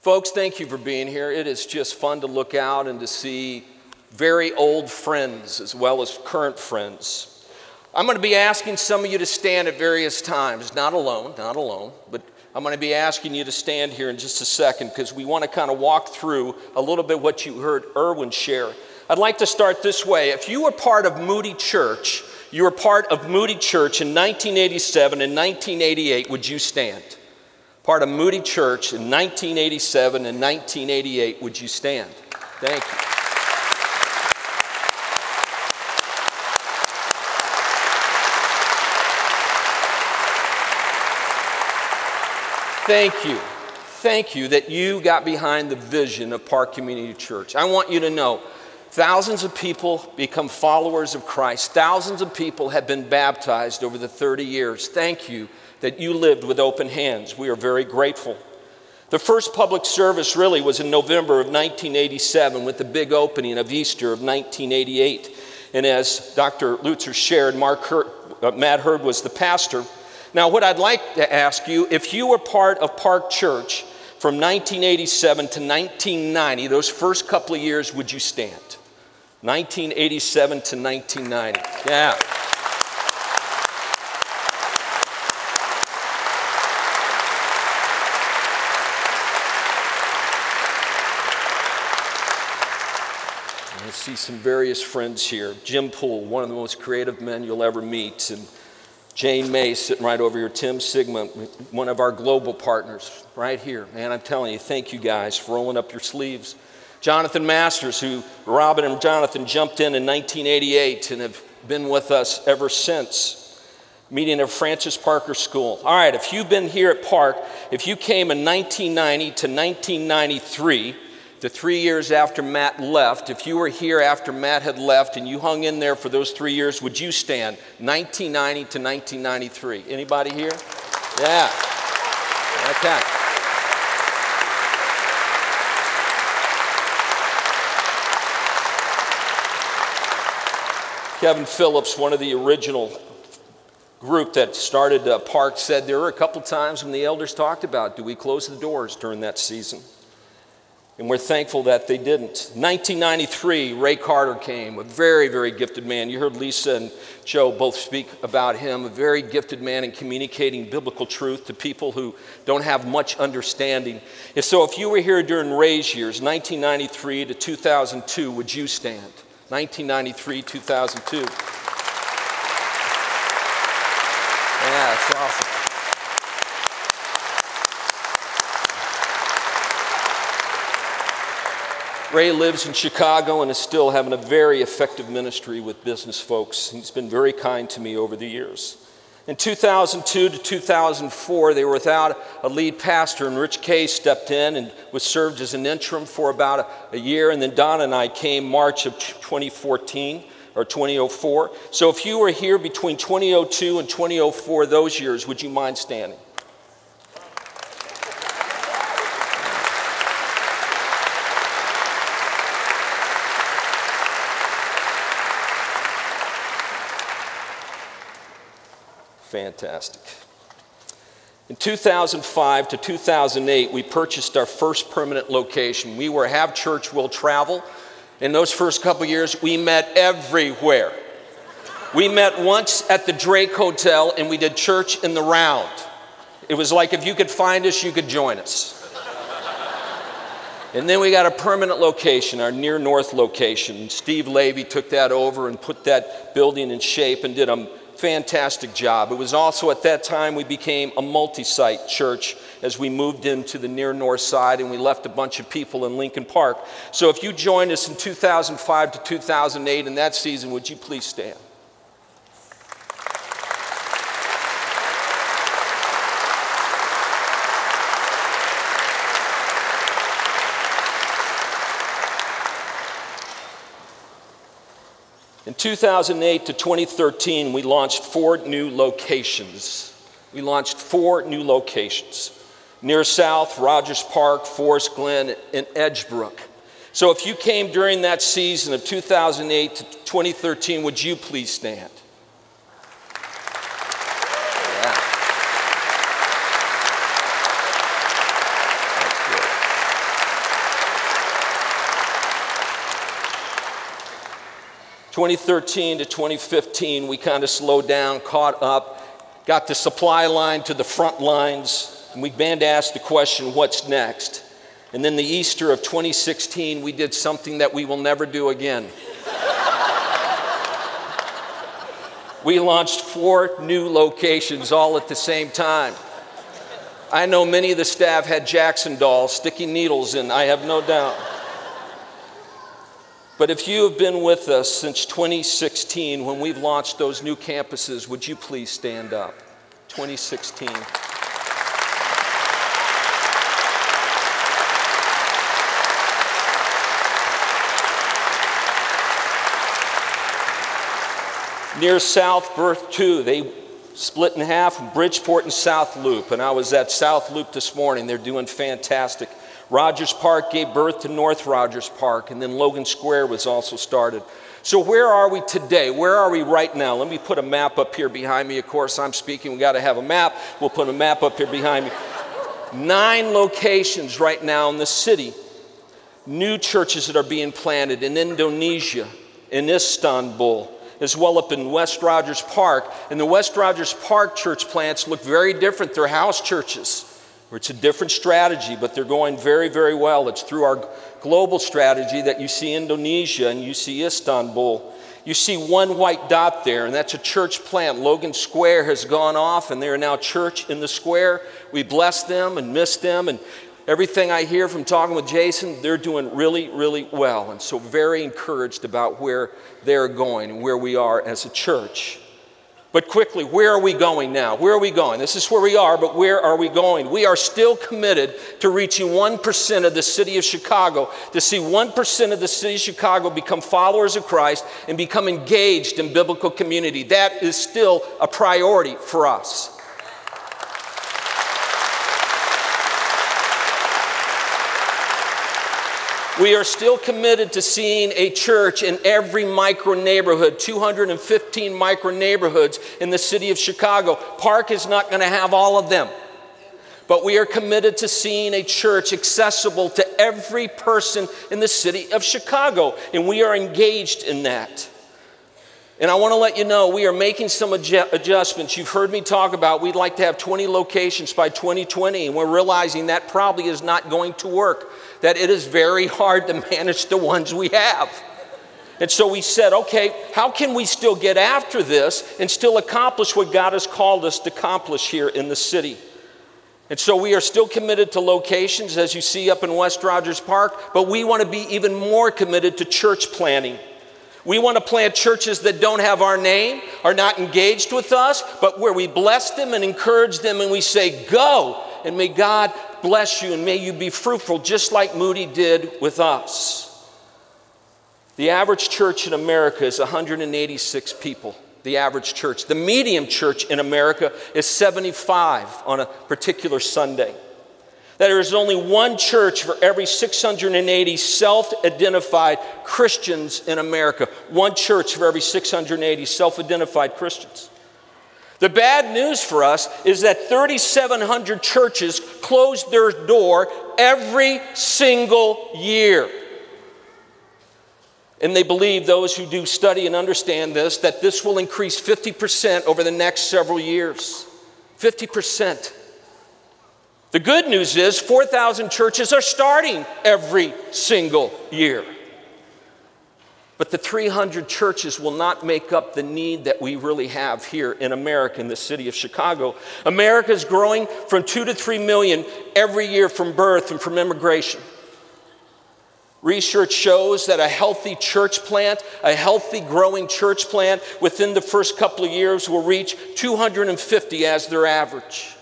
Folks, thank you for being here. It is just fun to look out and to see very old friends as well as current friends. I'm going to be asking some of you to stand at various times, not alone, but I'm going to be asking you to stand here in just a second because we want to kind of walk through a little bit what you heard Erwin share. I'd like to start this way. If you were part of Moody Church, in 1987 and 1988, would you stand? Part of Moody Church in 1987 and 1988, would you stand? Thank you. Thank you that you got behind the vision of Park Community Church. I want you to know, thousands of people become followers of Christ. Thousands of people have been baptized over the 30 years. Thank you that you lived with open hands. We are very grateful. The first public service really was in November of 1987 with the big opening of Easter of 1988. And as Dr. Lutzer shared, Matt Hurd was the pastor. Now, what I'd like to ask you, if you were part of Park Church from 1987 to 1990, those first couple of years, would you stand? 1987 to 1990. Yeah. I see some various friends here. Jim Poole, one of the most creative men you'll ever meet, and Jane May sitting right over here, Tim Sigma, one of our global partners right here. Man, I'm telling you, thank you guys for rolling up your sleeves. Jonathan Masters, who Robin and Jonathan jumped in 1988 and have been with us ever since. Meeting of Francis Parker School. All right, if you've been here at Park, if you came in 1990 to 1993, the 3 years after Matt left, if you were here after Matt had left and you hung in there for those 3 years, would you stand? 1990 to 1993. Anybody here? Yeah. Okay. Kevin Phillips, one of the original group that started Park, said there were a couple times when the elders talked about, do we close the doors during that season? And we're thankful that they didn't. 1993, Ray Carter came, a very, very gifted man. You heard Lisa and Joe both speak about him, a very gifted man in communicating biblical truth to people who don't have much understanding. If you were here during Ray's years, 1993 to 2002, would you stand? 1993, 2002. Yeah, that's awesome. Ray lives in Chicago and is still having a very effective ministry with business folks. He's been very kind to me over the years. In 2002 to 2004, they were without a lead pastor, and Rich Kay stepped in and was served as an interim for about a year, and then Donna and I came March of 2014 or 2004. So if you were here between 2002 and 2004, those years, would you mind standing? Fantastic. In 2005 to 2008, we purchased our first permanent location. We were Have Church Will Travel. In those first couple years, we met everywhere. We met once at the Drake Hotel, and we did church in the round. It was like if you could find us, you could join us. And then we got a permanent location, our Near North location. Steve Levy took that over and put that building in shape and did a fantastic job. It was also at that time we became a multi-site church as we moved into the Near North side, and we left a bunch of people in Lincoln Park. So if you joined us in 2005 to 2008 in that season, would you please stand? In 2008 to 2013, we launched 4 new locations. Near South, Rogers Park, Forest Glen, and Edgebrook. So if you came during that season of 2008 to 2013, would you please stand? Yeah. That's good. 2013 to 2015, we kind of slowed down, caught up, got the supply line to the front lines, and we began to ask the question, what's next? And then the Easter of 2016, we did something that we will never do again. We launched 4 new locations all at the same time. I know many of the staff had Jackson dolls sticking needles in, I have no doubt. But if you have been with us since 2016, when we've launched those new campuses, would you please stand up? 2016. Near South, Berth 2, they split in half, Bridgeport and South Loop. And I was at South Loop this morning. They're doing fantastic. Rogers Park gave birth to North Rogers Park, and then Logan Square was also started. So where are we today? Where are we right now? Let me put a map up here behind me. Of course, I'm speaking. We got to have a map. We'll put a map up here behind me. 9 locations right now in the city. New churches that are being planted in Indonesia, in Istanbul, as well up in West Rogers Park. And the West Rogers Park church plants look very different. They're house churches. It's a different strategy, but they're going very, very well. It's through our global strategy that you see Indonesia and you see Istanbul. You see one white dot there, and that's a church plant. Logan Square has gone off, and they are now church in the square. We bless them and miss them, and everything I hear from talking with Jason, they're doing really, really well. And so very encouraged about where they're going and where we are as a church. But quickly, where are we going now? Where are we going? This is where we are, but where are we going? We are still committed to reaching 1% of the city of Chicago, to see 1% of the city of Chicago become followers of Christ and become engaged in biblical community. That is still a priority for us. We are still committed to seeing a church in every micro neighborhood, 215 micro neighborhoods in the city of Chicago. Park is not going to have all of them. But we are committed to seeing a church accessible to every person in the city of Chicago. And we are engaged in that. And I want to let you know, we are making some adjustments. You've heard me talk about we'd like to have 20 locations by 2020, and we're realizing that probably is not going to work, that it is very hard to manage the ones we have. And so we said, okay, how can we still get after this and still accomplish what God has called us to accomplish here in the city? And so we are still committed to locations, as you see up in West Rogers Park, but we want to be even more committed to church planting. We want to plant churches that don't have our name, are not engaged with us, but where we bless them and encourage them and we say, go, and may God bless you and may you be fruitful, just like Moody did with us. The average church in America is 186 people, the average church. The medium church in America is 75 on a particular Sunday. That there is only one church for every 680 self-identified Christians in America. One church for every 680 self-identified Christians. The bad news for us is that 3,700 churches close their door every single year. And they believe, those who do study and understand this, that this will increase 50% over the next several years. 50%. The good news is 4,000 churches are starting every single year. But the 300 churches will not make up the need that we really have here in America, in the city of Chicago. America is growing from 2 to 3 million every year from birth and from immigration. Research shows that a healthy church plant, a healthy growing church plant, within the first couple of years will reach 250 as their average.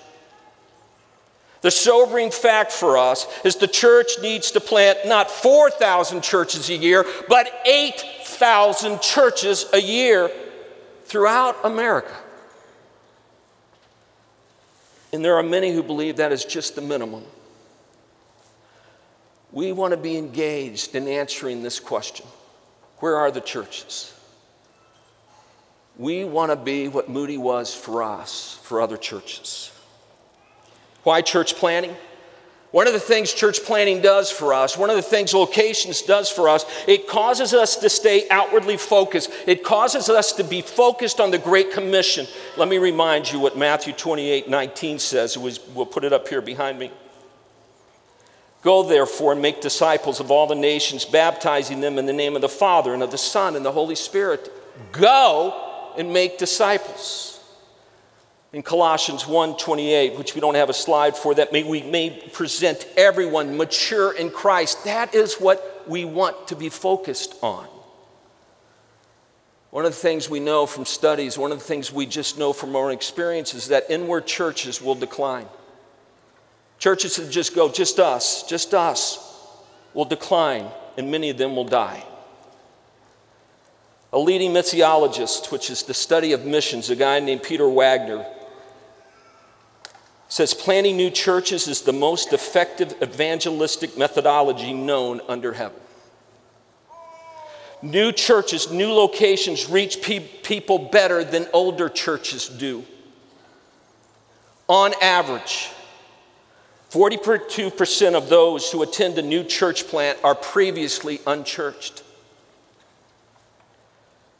The sobering fact for us is the church needs to plant not 4,000 churches a year, but 8,000 churches a year throughout America. And there are many who believe that is just the minimum. We want to be engaged in answering this question. Where are the churches? We want to be what Moody was for us, for other churches. Why church planting? One of the things church planting does for us, one of the things locations does for us, it causes us to stay outwardly focused. It causes us to be focused on the Great Commission. Let me remind you what Matthew 28:19 says. We'll put it up here behind me. Go therefore and make disciples of all the nations, baptizing them in the name of the Father and of the Son and the Holy Spirit. Go and make disciples. In Colossians 1:28, which we don't have a slide for, that we may present everyone mature in Christ. That is what we want to be focused on. One of the things we know from studies, one of the things we just know from our own experience is that inward churches will decline. Churches that just go, just us, will decline, and many of them will die. A leading missiologist, which is the study of missions, a guy named Peter Wagner, says planting new churches is the most effective evangelistic methodology known under heaven. New churches, new locations reach people better than older churches do. On average, 42% of those who attend a new church plant are previously unchurched.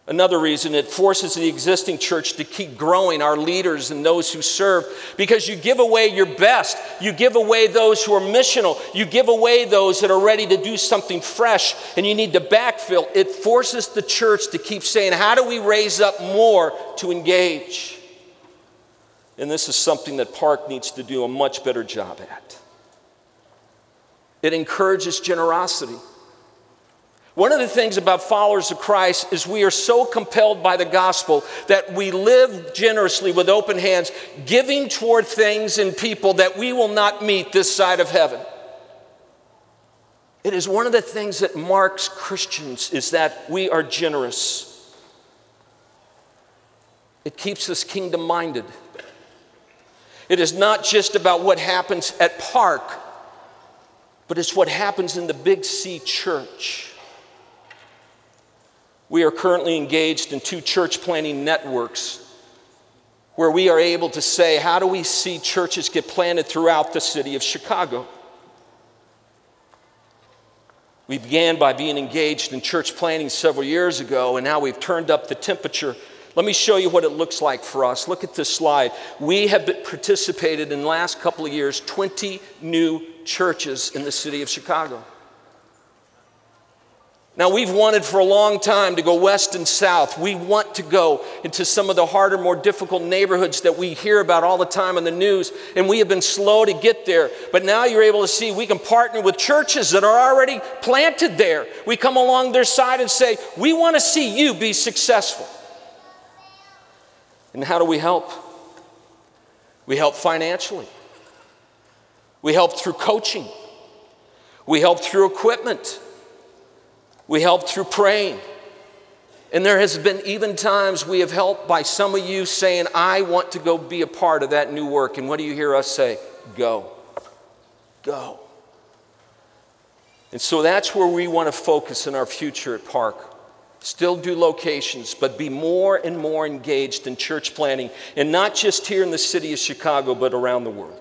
Another reason, it forces the existing church to keep growing, our leaders and those who serve, because you give away your best. You give away those who are missional. You give away those that are ready to do something fresh, and you need to backfill. It forces the church to keep saying, how do we raise up more to engage? And this is something that Park needs to do a much better job at. It encourages generosity. One of the things about followers of Christ is we are so compelled by the gospel that we live generously with open hands, giving toward things and people that we will not meet this side of heaven. It is one of the things that marks Christians, is that we are generous. It keeps us kingdom-minded. It is not just about what happens at Park, but it's what happens in the Big C church. We are currently engaged in 2 church planting networks where we are able to say, how do we see churches get planted throughout the city of Chicago? We began by being engaged in church planting several years ago, and now we've turned up the temperature. Let me show you what it looks like for us. Look at this slide. We have participated in the last couple of years, 20 new churches in the city of Chicago. Now, we've wanted for a long time to go west and south. We want to go into some of the harder, more difficult neighborhoods that we hear about all the time in the news, and we have been slow to get there. But now you're able to see we can partner with churches that are already planted there. We come along their side and say, we want to see you be successful. And how do we help? We help financially. We help through coaching. We help through equipment. We help through praying. And there has been even times we have helped by some of you saying, I want to go be a part of that new work. And what do you hear us say? Go. Go. And so that's where we want to focus in our future at Park. Still do locations, but be more and more engaged in church planting. And not just here in the city of Chicago, but around the world.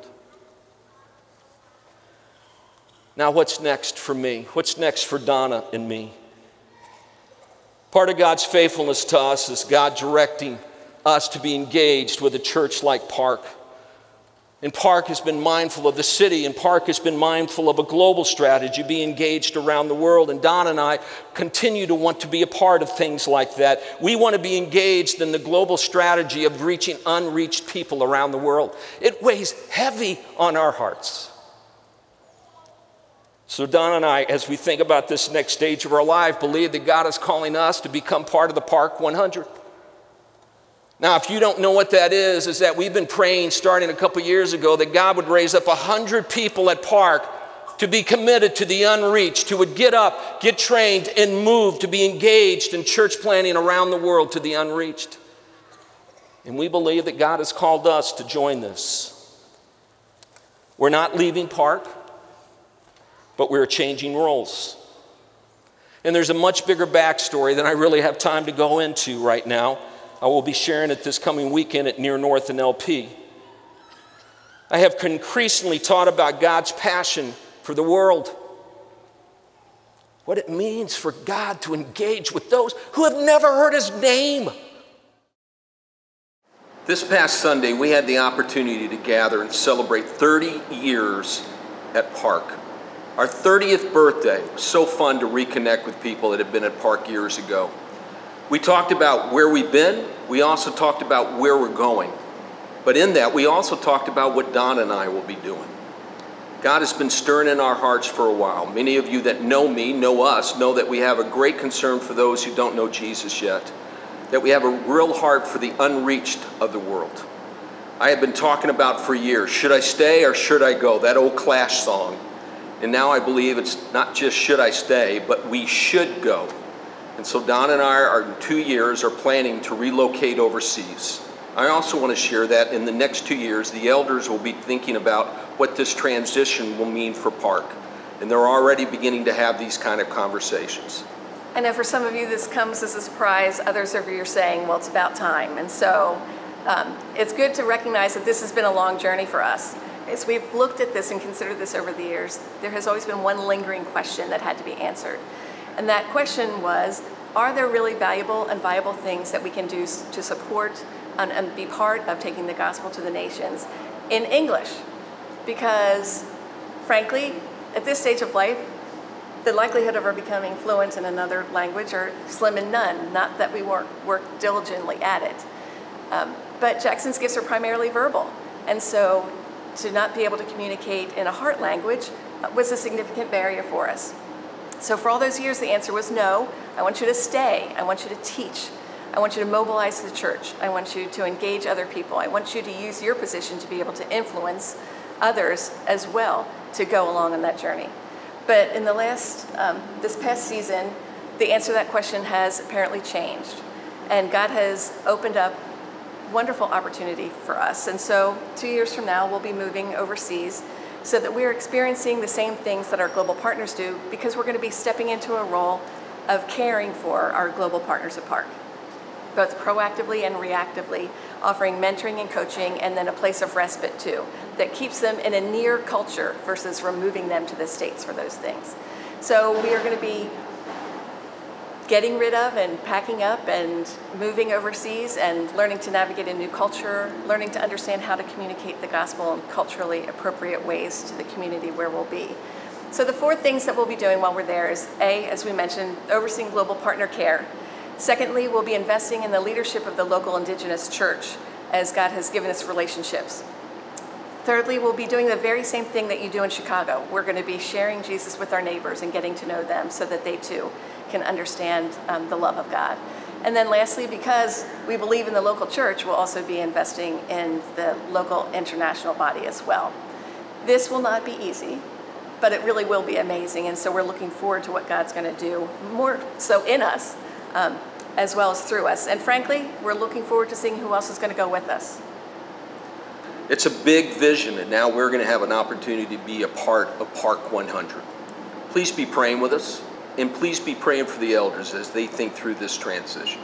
Now, what's next for me? What's next for Donna and me? Part of God's faithfulness to us is God directing us to be engaged with a church like Park. And Park has been mindful of the city, and Park has been mindful of a global strategy, be engaged around the world. And Donna and I continue to want to be a part of things like that. We want to be engaged in the global strategy of reaching unreached people around the world. It weighs heavy on our hearts. So Donna and I, as we think about this next stage of our life, believe that God is calling us to become part of the Park 100. Now, if you don't know what that is that we've been praying starting a couple years ago that God would raise up 100 people at Park to be committed to the unreached, who would get up, get trained, and move to be engaged in church planting around the world to the unreached. And we believe that God has called us to join this. We're not leaving Park, but we're changing roles. And there's a much bigger backstory than I really have time to go into right now. I will be sharing it this coming weekend at Near North and LP. I have increasingly taught about God's passion for the world. What it means for God to engage with those who have never heard his name. This past Sunday, we had the opportunity to gather and celebrate 30 years at Park. Our 30th birthday. It was so fun to reconnect with people that had been at Park years ago. We talked about where we've been. We also talked about where we're going. But in that, we also talked about what Donna and I will be doing. God has been stirring in our hearts for a while. Many of you that know me, know us, know that we have a great concern for those who don't know Jesus yet, that we have a real heart for the unreached of the world. I have been talking about for years, should I stay or should I go? That old Clash song. And now I believe it's not just should I stay, but we should go. And so Donna and I in 2 years are planning to relocate overseas. I also want to share that in the next 2 years, the elders will be thinking about what this transition will mean for Park. And they're already beginning to have these kind of conversations. I know for some of you this comes as a surprise. Others of you are saying, well, it's about time. And so it's good to recognize that this has been a long journey for us. As we've looked at this and considered this over the years, there has always been one lingering question that had to be answered. And that question was, are there really valuable and viable things that we can do to support and be part of taking the gospel to the nations in English? Because frankly, at this stage of life, the likelihood of our becoming fluent in another language are slim and none, not that we work diligently at it. But Jackson's gifts are primarily verbal. And so to not be able to communicate in a heart language was a significant barrier for us. So for all those years, the answer was no. I want you to stay. I want you to teach. I want you to mobilize the church. I want you to engage other people. I want you to use your position to be able to influence others as well to go along on that journey. But in the this past season, the answer to that question has apparently changed. And God has opened up wonderful opportunity for us. And so 2 years from now, we'll be moving overseas so that we're experiencing the same things that our global partners do, because we're going to be stepping into a role of caring for our global partners at Park, both proactively and reactively, offering mentoring and coaching, and then a place of respite too, that keeps them in a near culture versus removing them to the States for those things. So we are going to be getting rid of and packing up and moving overseas and learning to navigate a new culture, learning to understand how to communicate the gospel in culturally appropriate ways to the community where we'll be. So the 4 things that we'll be doing while we're there is A, as we mentioned, overseeing global partner care. Secondly, we'll be investing in the leadership of the local indigenous church as God has given us relationships. Thirdly, we'll be doing the very same thing that you do in Chicago. We're going to be sharing Jesus with our neighbors and getting to know them so that they too can understand the love of God. And then lastly, because we believe in the local church, we'll also be investing in the local international body as well. This will not be easy, but it really will be amazing. And so we're looking forward to what God's going to do, more so in us, as well as through us. And frankly, we're looking forward to seeing who else is going to go with us. It's a big vision, and now we're going to have an opportunity to be a part of Park 100. Please be praying with us, and please be praying for the elders as they think through this transition.